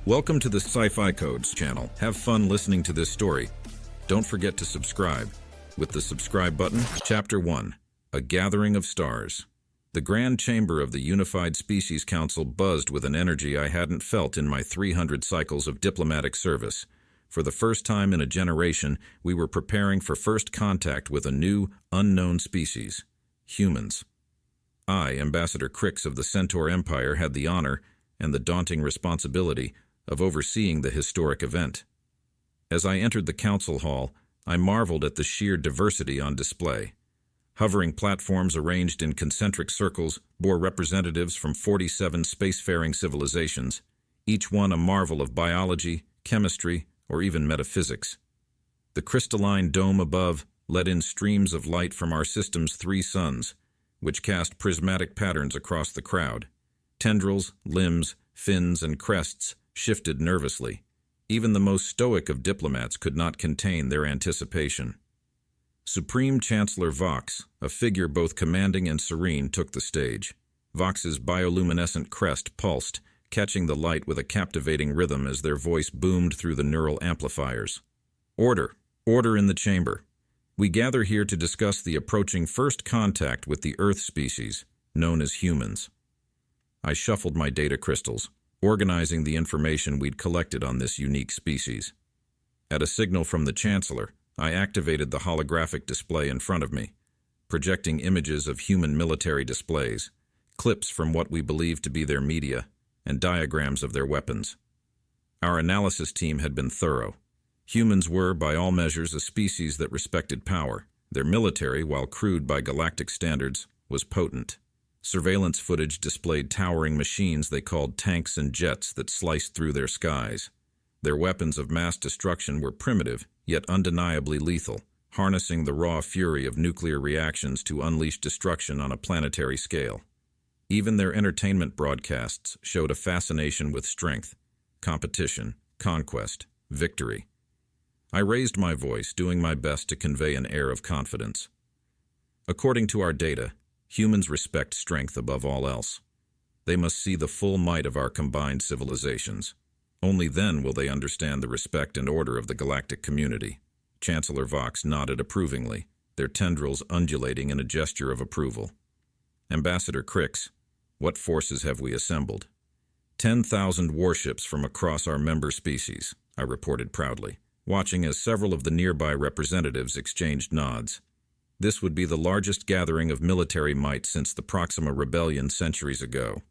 Welcome to the Sci-Fi Codes channel. Have fun listening to this story. Don't forget to subscribe. With the subscribe button, Chapter 1, A Gathering of Stars. The grand chamber of the Unified Species Council buzzed with an energy I hadn't felt in my 300 cycles of diplomatic service. For the first time in a generation, we were preparing for first contact with a new, unknown species, humans. I, Ambassador Cricks of the Centor Empire, had the honor and the daunting responsibility of overseeing the historic event. As I entered the council hall, I marveled at the sheer diversity on display. Hovering platforms arranged in concentric circles bore representatives from 47 spacefaring civilizations, each one a marvel of biology, chemistry, or even metaphysics. The crystalline dome above let in streams of light from our system's 3 suns, which cast prismatic patterns across the crowd. Tendrils, limbs, fins, and crests shifted nervously. Even the most stoic of diplomats could not contain their anticipation. Supreme Chancellor Vox, a figure both commanding and serene, took the stage. Vox's bioluminescent crest pulsed, catching the light with a captivating rhythm as their voice boomed through the neural amplifiers. Order! Order in the chamber. We gather here to discuss the approaching first contact with the Earth species, known as humans. I shuffled my data crystals, organizing the information we'd collected on this unique species. At a signal from the Chancellor, I activated the holographic display in front of me, projecting images of human military displays, clips from what we believed to be their media, and diagrams of their weapons. Our analysis team had been thorough. Humans were, by all measures, a species that respected power. Their military, while crude by galactic standards, was potent. Surveillance footage displayed towering machines they called tanks and jets that sliced through their skies. Their weapons of mass destruction were primitive, yet undeniably lethal, harnessing the raw fury of nuclear reactions to unleash destruction on a planetary scale. Even their entertainment broadcasts showed a fascination with strength, competition, conquest, victory. I raised my voice, doing my best to convey an air of confidence. According to our data, humans respect strength above all else. They must see the full might of our combined civilizations. Only then will they understand the respect and order of the galactic community. Chancellor Vox nodded approvingly, their tendrils undulating in a gesture of approval. Ambassador Cricks, what forces have we assembled? 10,000 warships from across our member species, I reported proudly, watching as several of the nearby representatives exchanged nods. This would be the largest gathering of military might since the Proxima Rebellion centuries ago.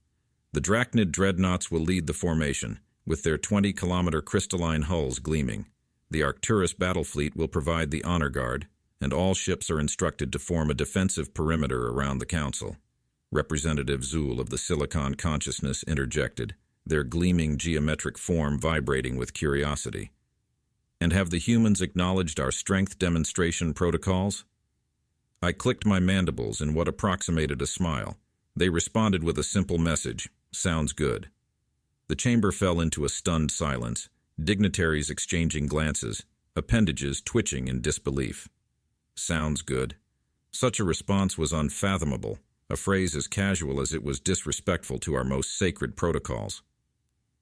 The Drachnid dreadnoughts will lead the formation, with their 20-kilometer crystalline hulls gleaming. The Arcturus battle fleet will provide the honor guard, and all ships are instructed to form a defensive perimeter around the council. Representative Zool of the Silicon Consciousness interjected, their gleaming geometric form vibrating with curiosity. And have the humans acknowledged our strength demonstration protocols? I clicked my mandibles in what approximated a smile. They responded with a simple message, sounds good. The chamber fell into a stunned silence, dignitaries exchanging glances, appendages twitching in disbelief. Sounds good. Such a response was unfathomable, a phrase as casual as it was disrespectful to our most sacred protocols.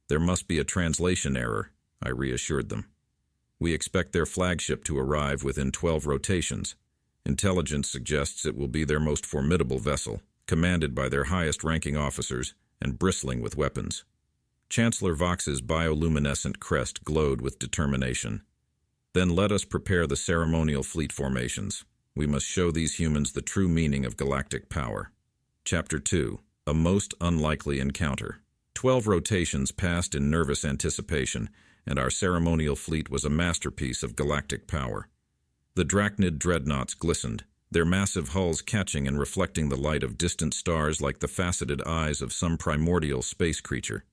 There must be a translation error, I reassured them. We expect their flagship to arrive within 12 rotations. Intelligence suggests it will be their most formidable vessel, commanded by their highest-ranking officers and bristling with weapons. Chancellor Vox's bioluminescent crest glowed with determination. Then let us prepare the ceremonial fleet formations. We must show these humans the true meaning of galactic power. Chapter 2, A Most Unlikely Encounter. 12 rotations passed in nervous anticipation, and our ceremonial fleet was a masterpiece of galactic power. The Drachnid dreadnoughts glistened, their massive hulls catching and reflecting the light of distant stars like the faceted eyes of some primordial space creature.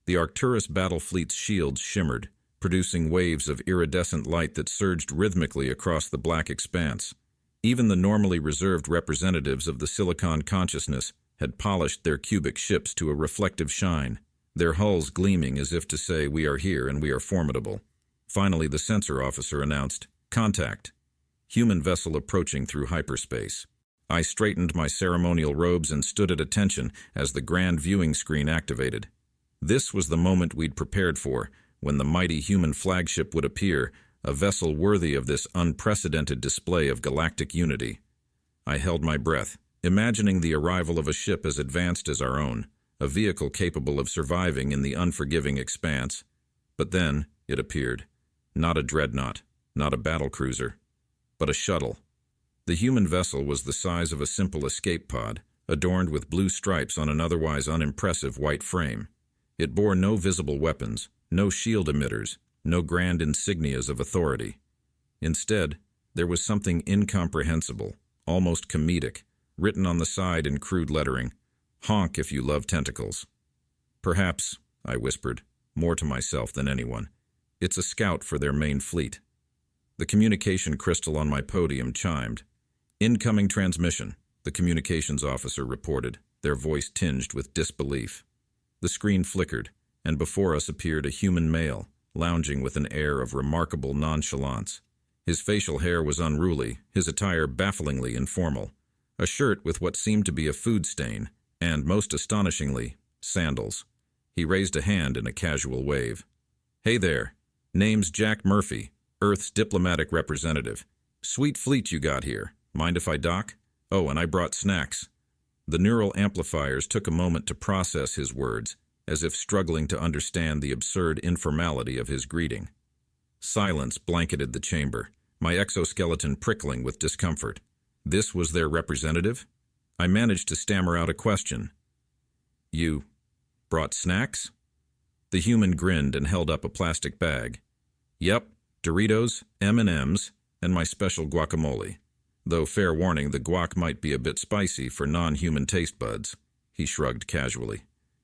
The Arcturus battle fleet's shields shimmered, producing waves of iridescent light that surged rhythmically across the black expanse. Even the normally reserved representatives of the Silicon Consciousness had polished their cubic ships to a reflective shine, their hulls gleaming as if to say, "We are here and we are formidable." Finally, the sensor officer announced, "Contact. Human vessel approaching through hyperspace." I straightened my ceremonial robes and stood at attention as the grand viewing screen activated. This was the moment we'd prepared for, when the mighty human flagship would appear, a vessel worthy of this unprecedented display of galactic unity. I held my breath, imagining the arrival of a ship as advanced as our own, a vehicle capable of surviving in the unforgiving expanse. But then it appeared. Not a dreadnought, not a battlecruiser, but a shuttle. The human vessel was the size of a simple escape pod, adorned with blue stripes on an otherwise unimpressive white frame. It bore no visible weapons, no shield emitters, no grand insignias of authority. Instead, there was something incomprehensible, almost comedic, written on the side in crude lettering, "Honk if you love tentacles." "Perhaps," I whispered, more to myself than anyone, "it's a scout for their main fleet." The communication crystal on my podium chimed. "Incoming transmission," the communications officer reported, their voice tinged with disbelief. The screen flickered, and before us appeared a human male, lounging with an air of remarkable nonchalance. His facial hair was unruly, his attire bafflingly informal. A shirt with what seemed to be a food stain, and, most astonishingly, sandals. He raised a hand in a casual wave. "Hey there. Name's Jack Murphy, Earth's diplomatic representative. Sweet fleet you got here. Mind if I dock? Oh, and I brought snacks." The neural amplifiers took a moment to process his words, as if struggling to understand the absurd informality of his greeting. Silence blanketed the chamber, my exoskeleton prickling with discomfort. This was their representative? I managed to stammer out a question. "You brought snacks?" The human grinned and held up a plastic bag. "Yep, Doritos, M&Ms, and my special guacamole. Though fair warning, the guac might be a bit spicy for non-human taste buds." He shrugged casually.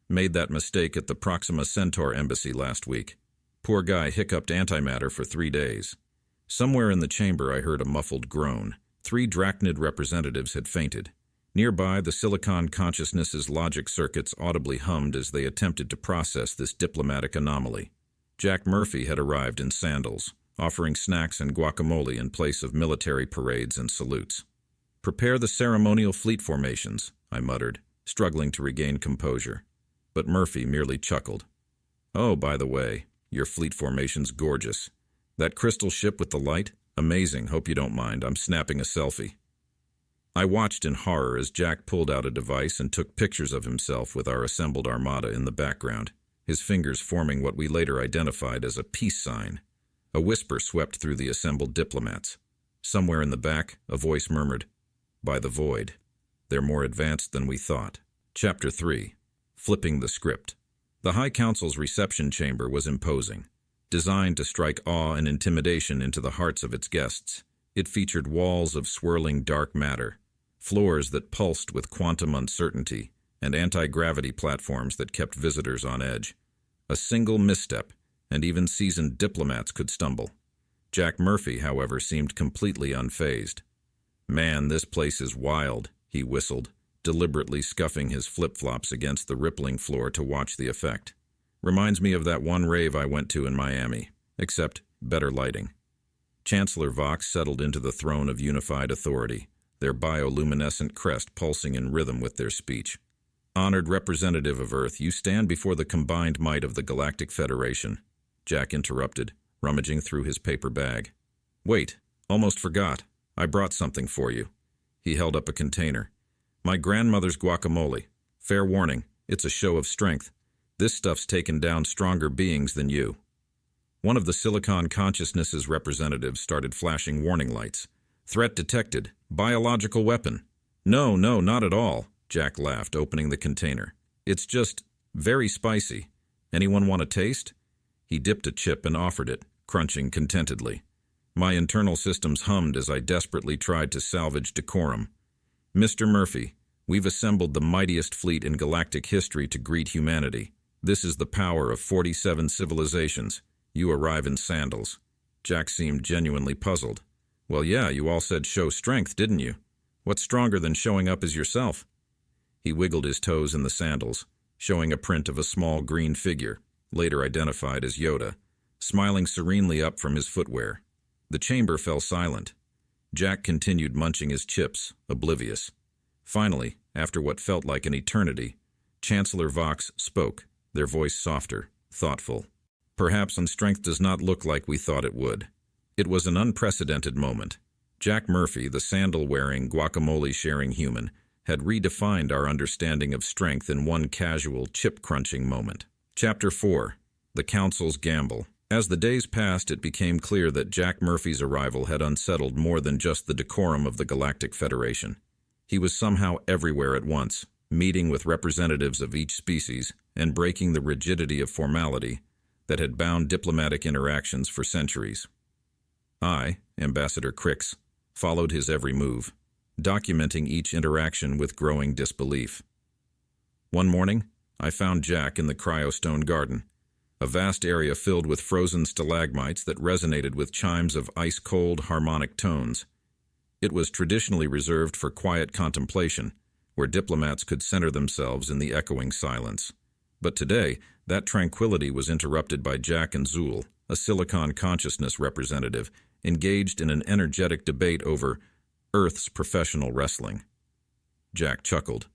"Made that mistake at the Proxima Centaur embassy last week. Poor guy hiccuped antimatter for 3 days." Somewhere in the chamber I heard a muffled groan. 3 Drachnid representatives had fainted. Nearby, the Silicon Consciousness's logic circuits audibly hummed as they attempted to process this diplomatic anomaly. Jack Murphy had arrived in sandals, offering snacks and guacamole in place of military parades and salutes. "Prepare the ceremonial fleet formations," I muttered, struggling to regain composure. But Murphy merely chuckled. "Oh, by the way, your fleet formation's gorgeous. That crystal ship with the light? Amazing, hope you don't mind, I'm snapping a selfie." I watched in horror as Jack pulled out a device and took pictures of himself with our assembled armada in the background, his fingers forming what we later identified as a peace sign. A whisper swept through the assembled diplomats. Somewhere in the back, a voice murmured, "By the void. They're more advanced than we thought." Chapter 3. Flipping the script. The High Council's reception chamber was imposing. Designed to strike awe and intimidation into the hearts of its guests, it featured walls of swirling dark matter, floors that pulsed with quantum uncertainty, and anti-gravity platforms that kept visitors on edge. A single misstep, and even seasoned diplomats could stumble. Jack Murphy, however, seemed completely unfazed. "Man, this place is wild," he whistled, deliberately scuffing his flip-flops against the rippling floor to watch the effect. "Reminds me of that one rave I went to in Miami, except better lighting." Chancellor Vox settled into the throne of unified authority, their bioluminescent crest pulsing in rhythm with their speech. "Honored representative of Earth, you stand before the combined might of the Galactic Federation," Jack interrupted, rummaging through his paper bag. "Wait, almost forgot. I brought something for you." He held up a container. "My grandmother's guacamole. Fair warning, it's a show of strength. This stuff's taken down stronger beings than you." One of the Silicon Consciousness's representatives started flashing warning lights. "Threat detected. Biological weapon." No, not at all," Jack laughed, opening the container. "It's just very spicy. Anyone want a taste?" He dipped a chip and offered it, crunching contentedly. My internal systems hummed as I desperately tried to salvage decorum. "Mr. Murphy, we've assembled the mightiest fleet in galactic history to greet humanity. This is the power of 47 civilizations. You arrive in sandals." Jack seemed genuinely puzzled. "Well, yeah, you all said show strength, didn't you? What's stronger than showing up as yourself?" He wiggled his toes in the sandals, showing a print of a small green figure, later identified as Yoda, smiling serenely up from his footwear. The chamber fell silent. Jack continued munching his chips, oblivious. Finally, after what felt like an eternity, Chancellor Vox spoke, their voice softer, thoughtful. Perhaps and strength does not look like we thought it would. It was an unprecedented moment. Jack Murphy, the sandal-wearing, guacamole-sharing human, had redefined our understanding of strength in one casual, chip-crunching moment. Chapter 4. The Council's Gamble. As the days passed, it became clear that Jack Murphy's arrival had unsettled more than just the decorum of the Galactic Federation. He was somehow everywhere at once, meeting with representatives of each species and breaking the rigidity of formality that had bound diplomatic interactions for centuries. I, Ambassador Cricks, followed his every move, documenting each interaction with growing disbelief. One morning, I found Jack in the Cryostone Garden, a vast area filled with frozen stalagmites that resonated with chimes of ice-cold harmonic tones. It was traditionally reserved for quiet contemplation, where diplomats could center themselves in the echoing silence. But today, that tranquility was interrupted by Jack and Zool, a Silicon Consciousness representative, engaged in an energetic debate over Earth's professional wrestling. Jack chuckled.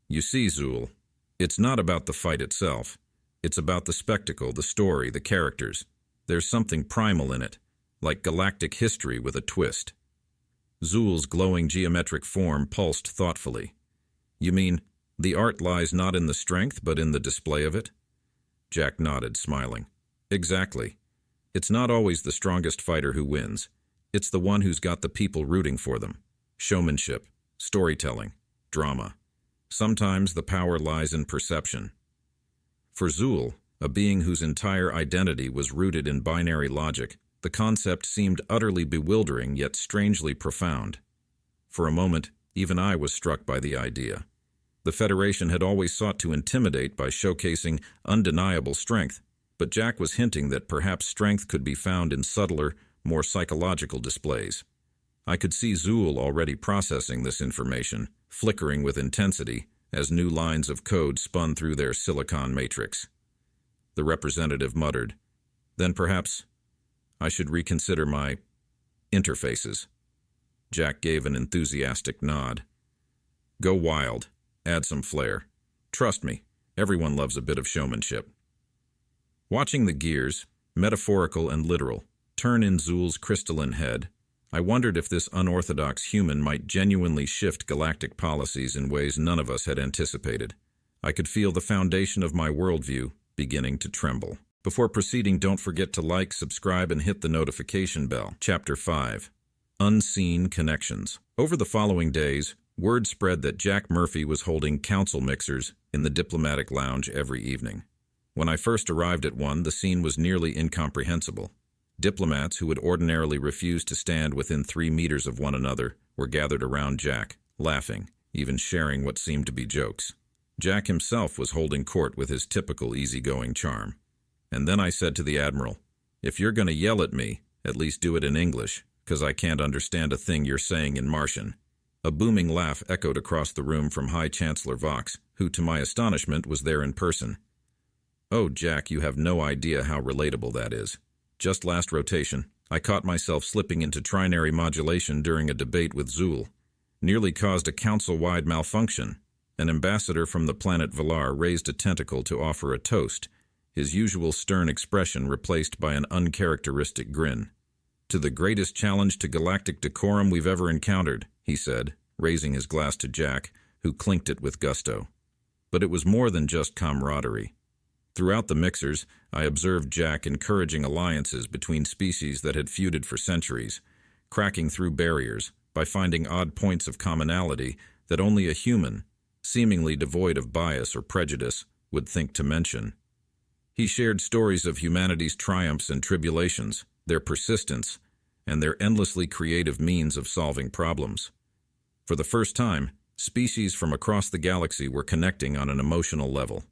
"You see, Zool, it's not about the fight itself. It's about the spectacle, the story, the characters. There's something primal in it, like galactic history with a twist." Zool's glowing geometric form pulsed thoughtfully. "You mean, the art lies not in the strength, but in the display of it?" Jack nodded, smiling. "Exactly. It's not always the strongest fighter who wins. It's the one who's got the people rooting for them. Showmanship, storytelling, drama. Sometimes the power lies in perception." For Zool, a being whose entire identity was rooted in binary logic, the concept seemed utterly bewildering yet strangely profound. For a moment, even I was struck by the idea. The Federation had always sought to intimidate by showcasing undeniable strength, but Jack was hinting that perhaps strength could be found in subtler, more psychological displays. I could see Zool already processing this information, flickering with intensity, as new lines of code spun through their silicon matrix. The representative muttered, "Then perhaps I should reconsider my interfaces." Jack gave an enthusiastic nod. "Go wild. Add some flair. Trust me, everyone loves a bit of showmanship." Watching the gears, metaphorical and literal, turn in Zool's crystalline head, I wondered if this unorthodox human might genuinely shift galactic policies in ways none of us had anticipated. I could feel the foundation of my worldview beginning to tremble. Before proceeding, don't forget to like, subscribe, and hit the notification bell. Chapter 5. Unseen Connections. Over the following days, word spread that Jack Murphy was holding council mixers in the diplomatic lounge every evening. When I first arrived at one, the scene was nearly incomprehensible. Diplomats who would ordinarily refuse to stand within 3 meters of one another were gathered around Jack, laughing, even sharing what seemed to be jokes. Jack himself was holding court with his typical easygoing charm. And then I said to the Admiral, "If you're going to yell at me, at least do it in English, 'cause I can't understand a thing you're saying in Martian." A booming laugh echoed across the room from High Chancellor Vox, who, to my astonishment, was there in person. "Oh, Jack, you have no idea how relatable that is. Just last rotation, I caught myself slipping into trinary modulation during a debate with Zool. Nearly caused a council-wide malfunction. An ambassador from the planet Valar raised a tentacle to offer a toast, his usual stern expression replaced by an uncharacteristic grin. "To the greatest challenge to galactic decorum we've ever encountered," he said, raising his glass to Jack, who clinked it with gusto. But it was more than just camaraderie. Throughout the mixers, I observed Jack encouraging alliances between species that had feuded for centuries, cracking through barriers by finding odd points of commonality that only a human, seemingly devoid of bias or prejudice, would think to mention. He shared stories of humanity's triumphs and tribulations, their persistence, and their endlessly creative means of solving problems. For the first time, species from across the galaxy were connecting on an emotional level.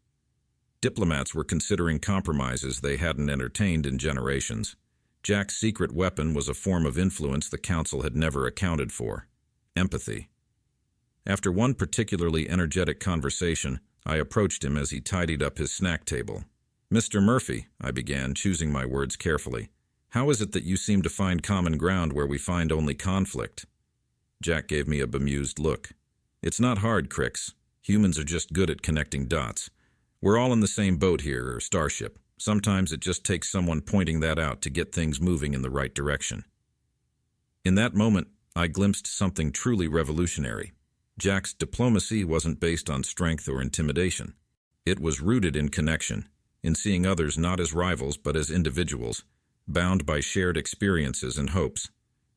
Diplomats were considering compromises they hadn't entertained in generations. Jack's secret weapon was a form of influence the Council had never accounted for: empathy. After one particularly energetic conversation, I approached him as he tidied up his snack table. "Mr. Murphy," I began, choosing my words carefully, "how is it that you seem to find common ground where we find only conflict?" Jack gave me a bemused look. "It's not hard, Cricks. Humans are just good at connecting dots. We're all in the same boat here, or starship. Sometimes it just takes someone pointing that out to get things moving in the right direction. In that moment, I glimpsed something truly revolutionary. Jack's diplomacy wasn't based on strength or intimidation. It was rooted in connection, in seeing others not as rivals but as individuals, bound by shared experiences and hopes.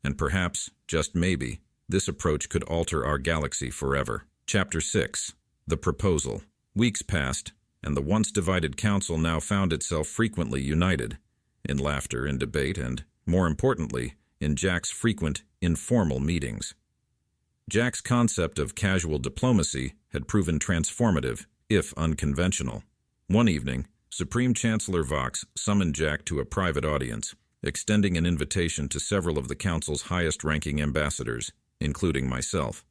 And perhaps, just maybe, this approach could alter our galaxy forever. Chapter 6. The Proposal. Weeks passed, and the once divided council now found itself frequently united, in laughter and debate and, more importantly, in Jack's frequent, informal meetings. Jack's concept of casual diplomacy had proven transformative, if unconventional. One evening, Supreme Chancellor Vox summoned Jack to a private audience, extending an invitation to several of the council's highest-ranking ambassadors, including myself.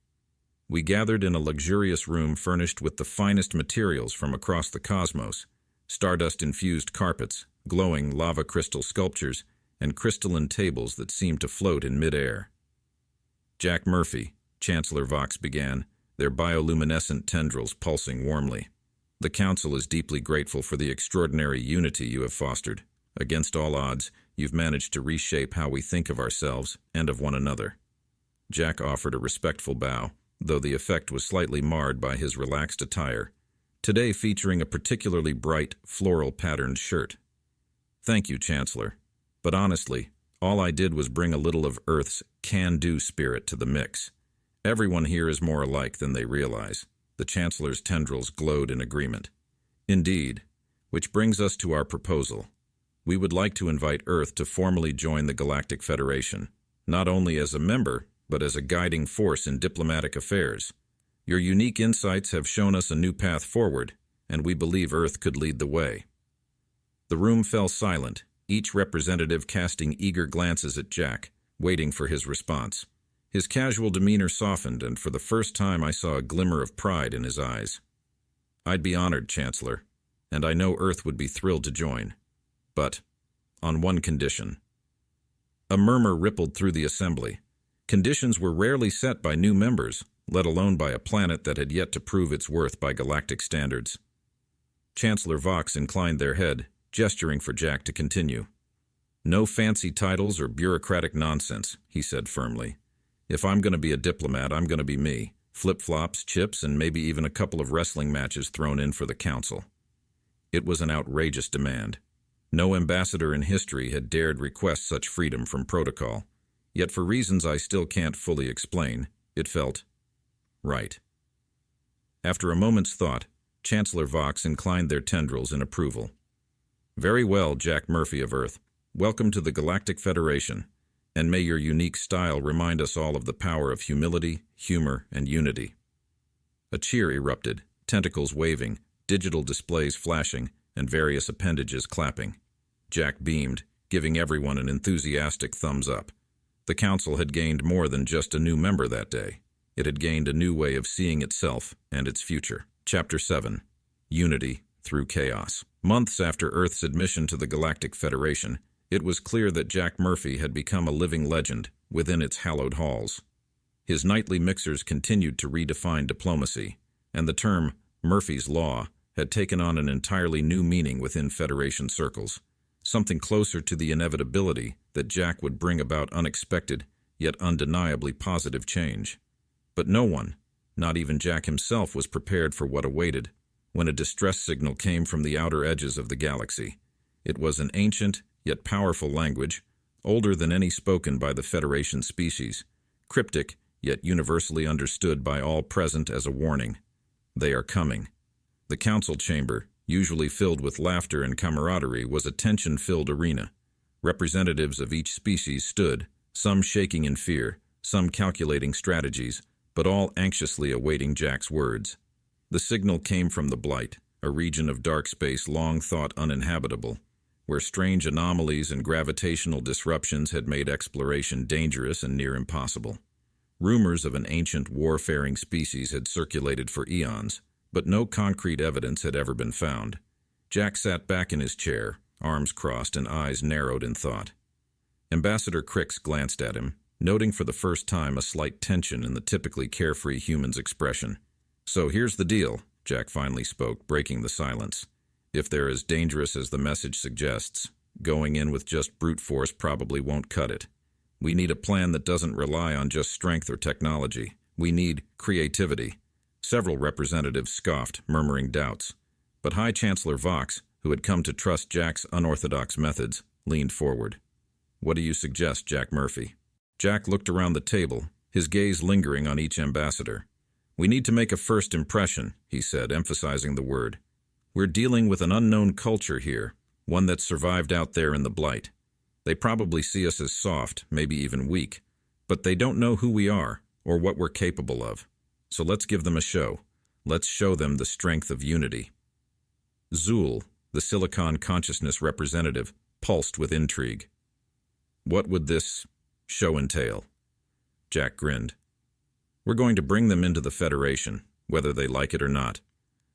We gathered in a luxurious room furnished with the finest materials from across the cosmos, stardust-infused carpets, glowing lava crystal sculptures, and crystalline tables that seemed to float in mid-air. Jack Murphy, Chancellor Vox began, their bioluminescent tendrils pulsing warmly. The Council is deeply grateful for the extraordinary unity you have fostered. Against all odds, you've managed to reshape how we think of ourselves and of one another. Jack offered a respectful bow, though the effect was slightly marred by his relaxed attire, today featuring a particularly bright, floral-patterned shirt. Thank you, Chancellor. But honestly, all I did was bring a little of Earth's can-do spirit to the mix. Everyone here is more alike than they realize. The Chancellor's tendrils glowed in agreement. Indeed, which brings us to our proposal. We would like to invite Earth to formally join the Galactic Federation, not only as a member, but as a guiding force in diplomatic affairs. Your unique insights have shown us a new path forward, and we believe Earth could lead the way. The room fell silent, each representative casting eager glances at Jack, waiting for his response. His casual demeanor softened, and for the first time I saw a glimmer of pride in his eyes. I'd be honored, Chancellor, and I know Earth would be thrilled to join. But on one condition. A murmur rippled through the assembly. Conditions were rarely set by new members, let alone by a planet that had yet to prove its worth by galactic standards. Chancellor Vox inclined their head, gesturing for Jack to continue. No fancy titles or bureaucratic nonsense, he said firmly. If I'm going to be a diplomat, I'm going to be me. Flip-flops, chips, and maybe even a couple of wrestling matches thrown in for the council. It was an outrageous demand. No ambassador in history had dared request such freedom from protocol. Yet for reasons I still can't fully explain, it felt right. After a moment's thought, Chancellor Vox inclined their tendrils in approval. Very well, Jack Murphy of Earth. Welcome to the Galactic Federation, and may your unique style remind us all of the power of humility, humor, and unity. A cheer erupted, tentacles waving, digital displays flashing, and various appendages clapping. Jack beamed, giving everyone an enthusiastic thumbs up. The council had gained more than just a new member that day. It had gained a new way of seeing itself and its future. Chapter 7. Unity through Chaos. Months after Earth's admission to the Galactic Federation, it was clear that Jack Murphy had become a living legend within its hallowed halls. His nightly mixers continued to redefine diplomacy, and the term Murphy's Law had taken on an entirely new meaning within Federation circles, something closer to the inevitability that Jack would bring about unexpected, yet undeniably positive change. But no one, not even Jack himself, was prepared for what awaited when a distress signal came from the outer edges of the galaxy. It was an ancient, yet powerful language, older than any spoken by the Federation species, cryptic, yet universally understood by all present as a warning. They are coming. The council chamber, usually filled with laughter and camaraderie, was a tension-filled arena. Representatives of each species stood, some shaking in fear, some calculating strategies, but all anxiously awaiting Jack's words. The signal came from the Blight, a region of dark space long thought uninhabitable, where strange anomalies and gravitational disruptions had made exploration dangerous and near impossible. Rumors of an ancient warfaring species had circulated for eons, but no concrete evidence had ever been found. Jack sat back in his chair, arms crossed and eyes narrowed in thought. Ambassador Cricks glanced at him, noting for the first time a slight tension in the typically carefree human's expression. "So here's the deal," Jack finally spoke, breaking the silence. If they're as dangerous as the message suggests, going in with just brute force probably won't cut it. We need a plan that doesn't rely on just strength or technology. We need creativity. Several representatives scoffed, murmuring doubts. But High Chancellor Vox, who had come to trust Jack's unorthodox methods, leaned forward. "What do you suggest, Jack Murphy?" Jack looked around the table, his gaze lingering on each ambassador. "We need to make a first impression," he said, emphasizing the word. "We're dealing with an unknown culture here, one that's survived out there in the Blight. They probably see us as soft, maybe even weak, but they don't know who we are or what we're capable of. So let's give them a show. Let's show them the strength of unity." Zool, the Silicon Consciousness representative, pulsed with intrigue. "What would this show entail?" Jack grinned. "We're going to bring them into the Federation, whether they like it or not.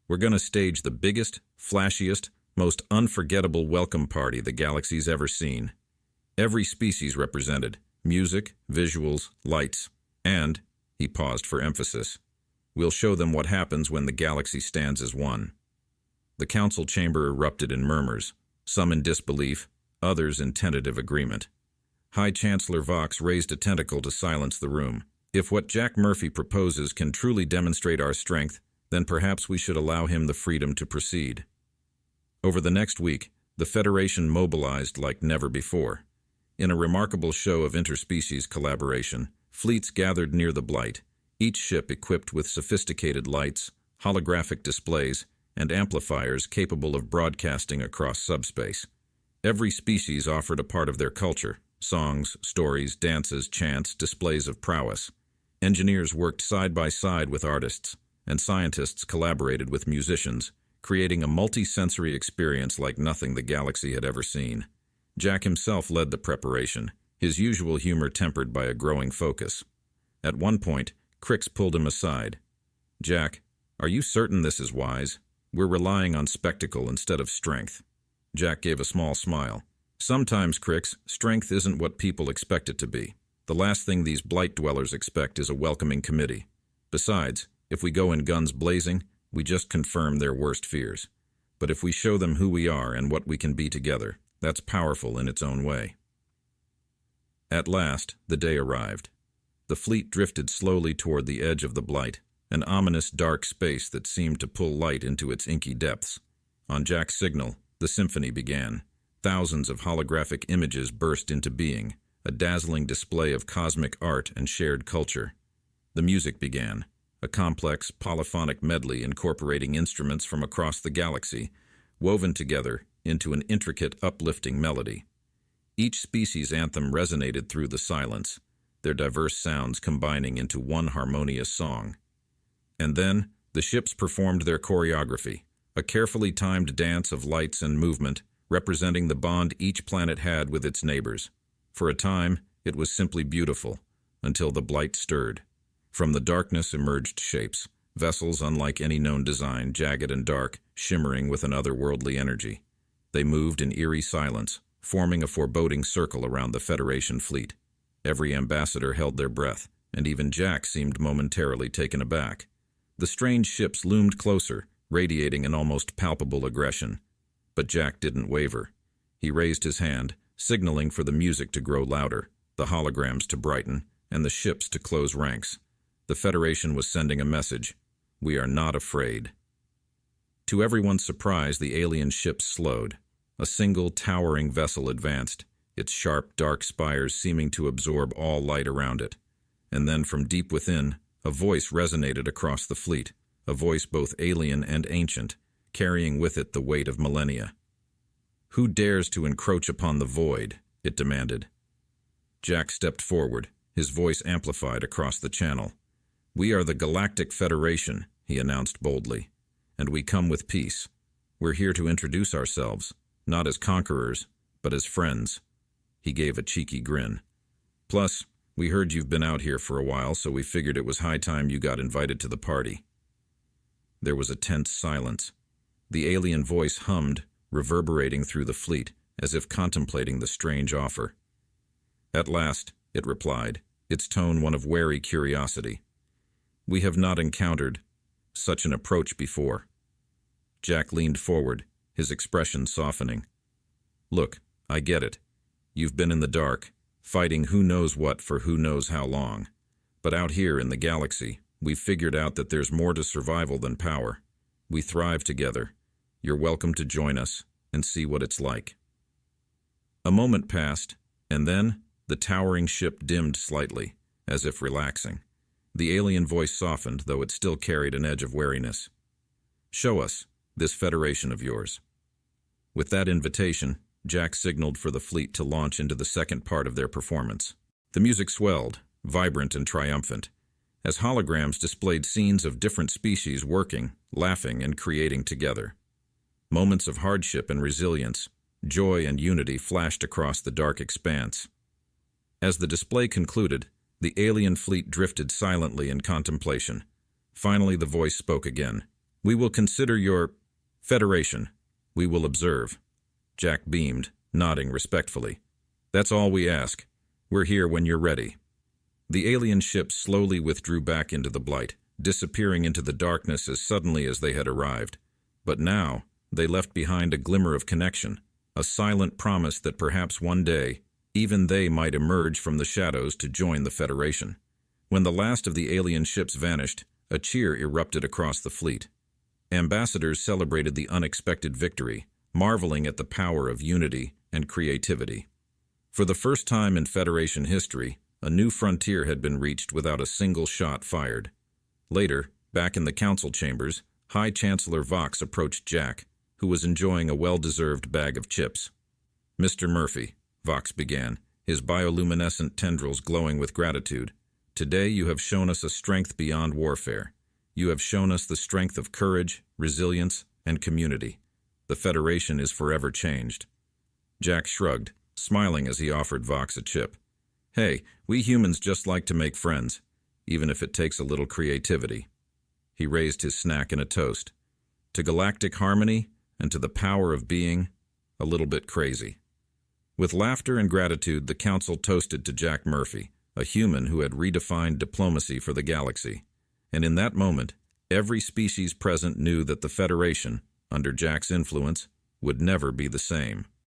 We're going to stage the biggest, flashiest, most unforgettable welcome party the galaxy's ever seen. Every species represented, music, visuals, lights, and," he paused for emphasis, "we'll show them what happens when the galaxy stands as one." The council chamber erupted in murmurs, some in disbelief, others in tentative agreement. High Chancellor Vox raised a tentacle to silence the room. "If what Jack Murphy proposes can truly demonstrate our strength, then perhaps we should allow him the freedom to proceed." Over the next week, the Federation mobilized like never before. In a remarkable show of interspecies collaboration, fleets gathered near the Blight, each ship equipped with sophisticated lights, holographic displays, and amplifiers capable of broadcasting across subspace. Every species offered a part of their culture: songs, stories, dances, chants, displays of prowess. Engineers worked side by side with artists, and scientists collaborated with musicians, creating a multi-sensory experience like nothing the galaxy had ever seen. Jack himself led the preparation, his usual humor tempered by a growing focus. At one point, Cricks pulled him aside. "Jack, are you certain this is wise? We're relying on spectacle instead of strength." Jack gave a small smile. "Sometimes, Cricks, strength isn't what people expect it to be. The last thing these Blight dwellers expect is a welcoming committee. Besides, if we go in guns blazing, we just confirm their worst fears. But if we show them who we are and what we can be together, that's powerful in its own way." At last, the day arrived. The fleet drifted slowly toward the edge of the Blight, an ominous dark space that seemed to pull light into its inky depths. On Jack's signal, the symphony began. Thousands of holographic images burst into being, a dazzling display of cosmic art and shared culture. The music began, a complex, polyphonic medley incorporating instruments from across the galaxy, woven together into an intricate, uplifting melody. Each species' anthem resonated through the silence, their diverse sounds combining into one harmonious song. And then, the ships performed their choreography, a carefully timed dance of lights and movement, representing the bond each planet had with its neighbors. For a time, it was simply beautiful, until the Blight stirred. From the darkness emerged shapes, vessels unlike any known design, jagged and dark, shimmering with an otherworldly energy. They moved in eerie silence, forming a foreboding circle around the Federation fleet. Every ambassador held their breath, and even Jack seemed momentarily taken aback. The strange ships loomed closer, radiating an almost palpable aggression. But Jack didn't waver. He raised his hand, signaling for the music to grow louder, the holograms to brighten, and the ships to close ranks. The Federation was sending a message: "We are not afraid." To everyone's surprise, the alien ships slowed. A single, towering vessel advanced, its sharp, dark spires seeming to absorb all light around it. And then, from deep within, a voice resonated across the fleet, a voice both alien and ancient, carrying with it the weight of millennia. "Who dares to encroach upon the void?" it demanded. Jack stepped forward, his voice amplified across the channel. "We are the Galactic Federation," he announced boldly, "and we come with peace. We're here to introduce ourselves, not as conquerors, but as friends." He gave a cheeky grin. "Plus, we heard you've been out here for a while, so we figured it was high time you got invited to the party." There was a tense silence. The alien voice hummed, reverberating through the fleet, as if contemplating the strange offer. At last, it replied, its tone one of wary curiosity. "We have not encountered such an approach before." Jack leaned forward, his expression softening. "Look, I get it. You've been in the dark, fighting who knows what for who knows how long. But out here in the galaxy, we've figured out that there's more to survival than power. We thrive together. You're welcome to join us and see what it's like." A moment passed, and then the towering ship dimmed slightly, as if relaxing. The alien voice softened, though it still carried an edge of wariness. "Show us this Federation of yours." With that invitation, Jack signaled for the fleet to launch into the second part of their performance. The music swelled, vibrant and triumphant, as holograms displayed scenes of different species working, laughing, and creating together. Moments of hardship and resilience, joy and unity flashed across the dark expanse. As the display concluded, the alien fleet drifted silently in contemplation. Finally, the voice spoke again. "We will consider your Federation. We will observe." Jack beamed, nodding respectfully. "That's all we ask. We're here when you're ready." The alien ships slowly withdrew back into the Blight, disappearing into the darkness as suddenly as they had arrived. But now, they left behind a glimmer of connection, a silent promise that perhaps one day, even they might emerge from the shadows to join the Federation. When the last of the alien ships vanished, a cheer erupted across the fleet. Ambassadors celebrated the unexpected victory, marveling at the power of unity and creativity. For the first time in Federation history, a new frontier had been reached without a single shot fired. Later, back in the council chambers, High Chancellor Vox approached Jack, who was enjoying a well-deserved bag of chips. "Mr. Murphy," Vox began, his bioluminescent tendrils glowing with gratitude, "today you have shown us a strength beyond warfare. You have shown us the strength of courage, resilience, and community. The Federation is forever changed." Jack shrugged, smiling as he offered Vox a chip. "Hey, we humans just like to make friends, even if it takes a little creativity." He raised his snack in a toast. "To galactic harmony and to the power of being a little bit crazy." With laughter and gratitude, the council toasted to Jack Murphy, a human who had redefined diplomacy for the galaxy. And in that moment, every species present knew that the Federation, under Jack's influence, would never be the same.